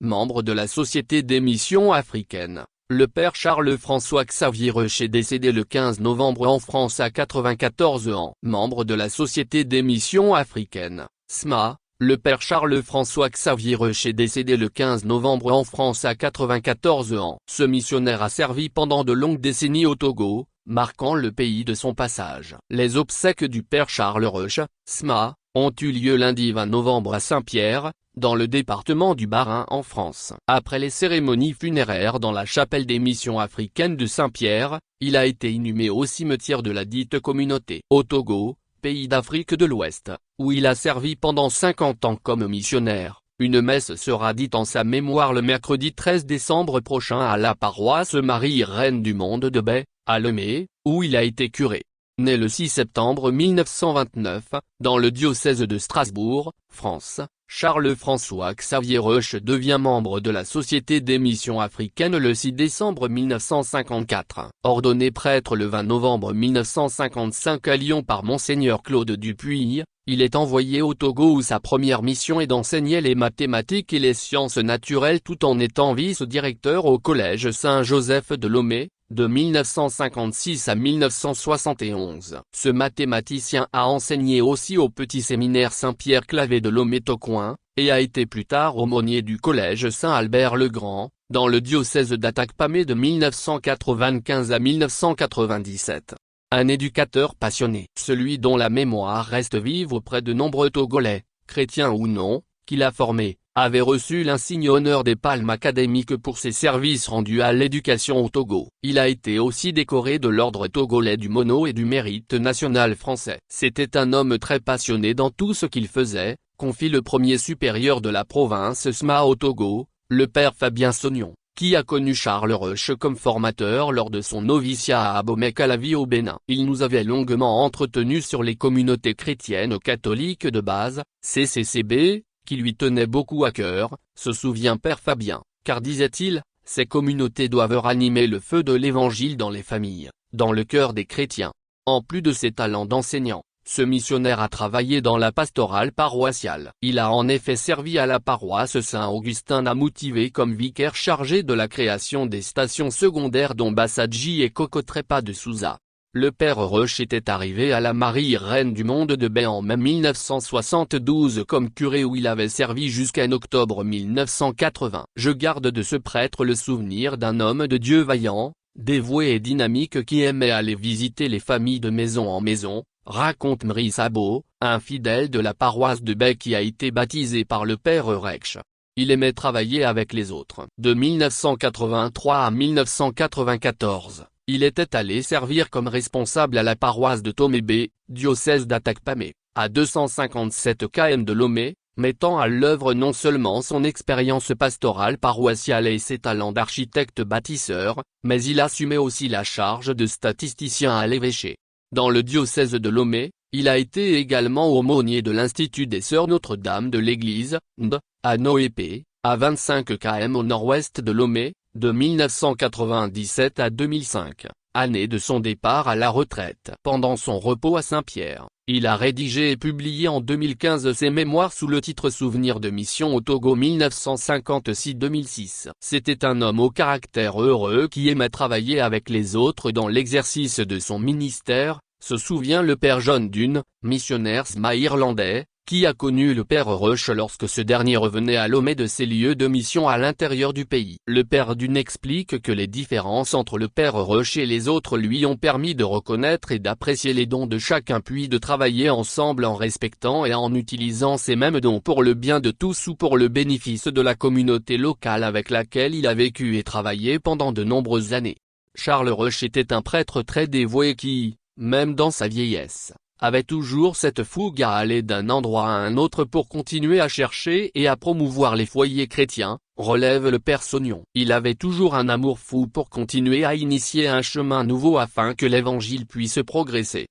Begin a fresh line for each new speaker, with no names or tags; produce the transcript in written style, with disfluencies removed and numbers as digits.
membre de la Société des missions africaines. Le père Charles-François Xavier Reusch est décédé le 15 novembre en France à 94 ans. Membre de la Société des missions africaines, SMA, le père Charles-François Xavier Reusch est décédé le 15 novembre en France à 94 ans. Ce missionnaire a servi pendant de longues décennies au Togo, marquant le pays de son passage. Les obsèques du père Charles Reusch, SMA, ont eu lieu lundi 20 novembre à Saint-Pierre, dans le département du Bas-Rhin en France. Après les cérémonies funéraires dans la chapelle des missions africaines de Saint-Pierre, il a été inhumé au cimetière de la dite communauté. Au Togo, pays d'Afrique de l'Ouest, où il a servi pendant 50 ans comme missionnaire, une messe sera dite en sa mémoire le mercredi 13 décembre prochain à la paroisse Marie-Reine du Monde de Bay, à Lomé, où il a été curé. Né le 6 septembre 1929, dans le diocèse de Strasbourg, France, Charles-François Xavier Reusch devient membre de la Société des missions africaines le 6 décembre 1954. Ordonné prêtre le 20 novembre 1955 à Lyon par Monseigneur Claude Dupuy, il est envoyé au Togo où sa première mission est d'enseigner les mathématiques et les sciences naturelles tout en étant vice-directeur au collège Saint-Joseph de Lomé, de 1956 à 1971. Ce mathématicien a enseigné aussi au petit séminaire Saint-Pierre-Clavé de Lomé-Tocoin, et a été plus tard aumônier du collège Saint-Albert-le-Grand, dans le diocèse d'Atakpamé de 1995 à 1997. Un éducateur passionné, celui dont la mémoire reste vive auprès de nombreux Togolais, chrétiens ou non, qu'il a formés, avait reçu l'insigne honneur des palmes académiques pour ses services rendus à l'éducation au Togo. Il a été aussi décoré de l'ordre togolais du Mono et du Mérite national français. C'était un homme très passionné dans tout ce qu'il faisait, confie le premier supérieur de la province SMA au Togo, le père Fabien Sognon, qui a connu Charles Reusch comme formateur lors de son noviciat à Abomey-Calavi au Bénin. Il nous avait longuement entretenus sur les communautés chrétiennes catholiques de base, CCCB, qui lui tenait beaucoup à cœur, se souvient père Fabien, car disait-il, ces communautés doivent ranimer le feu de l'évangile dans les familles, dans le cœur des chrétiens. En plus de ses talents d'enseignant, ce missionnaire a travaillé dans la pastorale paroissiale. Il a en effet servi à la paroisse Saint-Augustin à Moutivé comme vicaire chargé de la création des stations secondaires dont Bassadji et Cocotrepa de Souza. Le père Reusch était arrivé à la Marie-Reine du Monde de Bay en mai 1972 comme curé où il avait servi jusqu'en octobre 1980. Je garde de ce prêtre le souvenir d'un homme de Dieu vaillant, dévoué et dynamique qui aimait aller visiter les familles de maison en maison, raconte Marie Sabot, un fidèle de la paroisse de Bay qui a été baptisé par le père Reusch. Il aimait travailler avec les autres. De 1983 à 1994. Il était allé servir comme responsable à la paroisse de Tomébé, diocèse d'Atakpamé, à 257 km de Lomé, mettant à l'œuvre non seulement son expérience pastorale paroissiale et ses talents d'architecte bâtisseur, mais il assumait aussi la charge de statisticien à l'évêché. Dans le diocèse de Lomé, il a été également aumônier de l'Institut des Sœurs Notre-Dame de l'Église, à Noépé, à 25 km au nord-ouest de Lomé, de 1997 à 2005, année de son départ à la retraite. Pendant son repos à Saint-Pierre, il a rédigé et publié en 2015 ses mémoires sous le titre Souvenirs de mission au Togo 1956-2006. C'était un homme au caractère heureux qui aimait travailler avec les autres dans l'exercice de son ministère, se souvient le père John Dunn, missionnaire SMA irlandais, qui a connu le père Reusch lorsque ce dernier revenait à Lomé de ses lieux de mission à l'intérieur du pays. Le père Dunn explique que les différences entre le père Reusch et les autres lui ont permis de reconnaître et d'apprécier les dons de chacun puis de travailler ensemble en respectant et en utilisant ces mêmes dons pour le bien de tous ou pour le bénéfice de la communauté locale avec laquelle il a vécu et travaillé pendant de nombreuses années. Charles Reusch était un prêtre très dévoué qui, même dans sa vieillesse, avait toujours cette fougue à aller d'un endroit à un autre pour continuer à chercher et à promouvoir les foyers chrétiens, relève le père Sognon. Il avait toujours un amour fou pour continuer à initier un chemin nouveau afin que l'évangile puisse progresser.